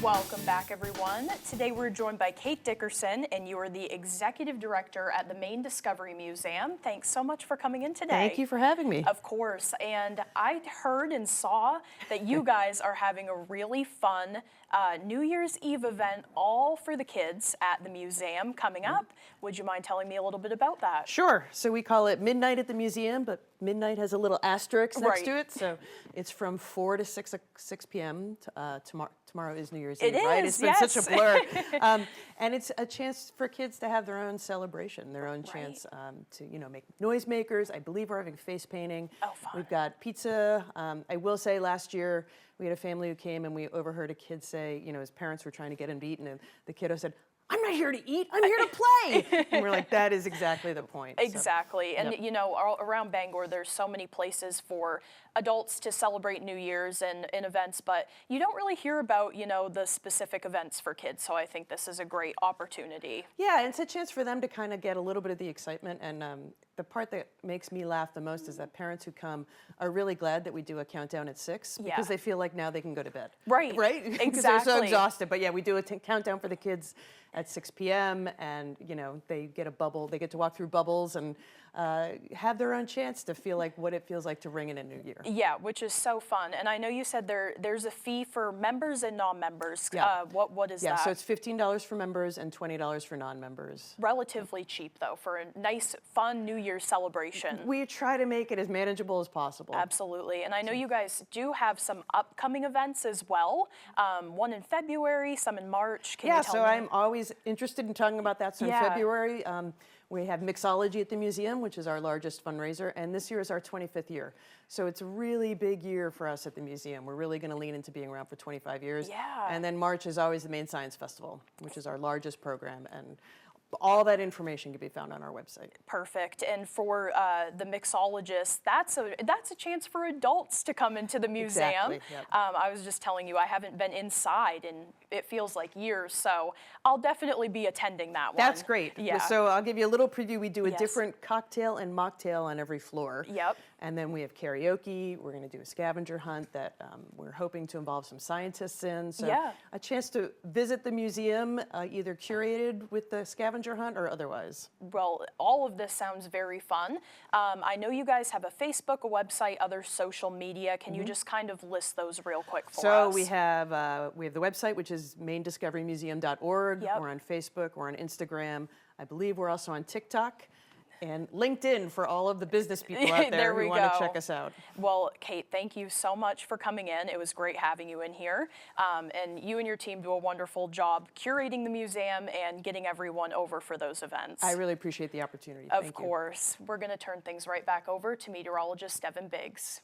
Welcome back, everyone. Today we're joined by Kate Dickerson, and you are the Executive Director at the Maine Discovery Museum. Thanks so much for coming in today. Thank you for having me. Of course. And I heard and saw that you guys are having a really fun New Year's Eve event all for the kids at the museum coming up. Would you mind telling me a little bit about that? Sure. So we call it Midnight at the Museum, but midnight has a little asterisk next to it. So it's from 4 to 6 p.m. Tomorrow is New Year's Eve, right? It's been such a blur. And it's a chance for kids to have their own celebration, their own chance to, make noisemakers. I believe we're having face painting. Oh, fun. We've got pizza. I will say last year we had a family who came and we overheard a kid say, his parents were trying to get him to eat, and the kiddo said, "I'm not here to eat, I'm here to play." And we're like, that is exactly the point. Exactly. So, and, around Bangor, there's so many places for adults to celebrate New Year's and events, but you don't really hear about, the specific events for kids. So I think this is a great opportunity. Yeah, it's a chance for them to kind of get a little bit of the excitement. And the part that makes me laugh the most is that parents who come are really glad that we do a countdown at 6 because they feel like now they can go to bed. Right. Right? Exactly. Because they're so exhausted. But yeah, we do a countdown for the kids at 6 p.m. and, they get a bubble. They get to walk through bubbles and have their own chance to feel like what it feels like to ring in a new year. Yeah, which is so fun. And I know you said there's a fee for members and non-members. Yeah. What is that? Yeah, so it's $15 for members and $20 for non-members. Relatively cheap, though, for a nice, fun New Year's celebration. We try to make it as manageable as possible. Absolutely. And I know you guys do have some upcoming events as well. One in February, some in March. Can you tell me? I'm always interested in talking about that. So in February, we have Mixology at the museum, which is our largest fundraiser, and this year is our 25th year. So it's a really big year for us at the museum. We're really going to lean into being around for 25 years. Yeah. And then March is always the Maine Science Festival, which is our largest program, and all that information can be found on our website. Perfect. And for the mixologists, that's a chance for adults to come into the museum. Exactly. Yep. I was just telling you, I haven't been inside in it feels like years, so I'll definitely be attending that one. That's great. Yeah. So I'll give you a little preview. We do a different cocktail and mocktail on every floor. Yep. And then we have karaoke. We're going to do a scavenger hunt that we're hoping to involve some scientists in. So a chance to visit the museum, either curated with the scavenger hunt or otherwise. Well, all of this sounds very fun. I know you guys have a Facebook, a website, other social media. Can you just kind of list those real quick for us? So we have the website, which is mainediscoverymuseum.org. Yep. We're on Facebook. We're on Instagram. I believe we're also on TikTok. And LinkedIn for all of the business people out there who want to check us out. Well, Kate, thank you so much for coming in. It was great having you in here. And you and your team do a wonderful job curating the museum and getting everyone over for those events. I really appreciate the opportunity. Of course. We're going to turn things right back over to meteorologist Devin Biggs.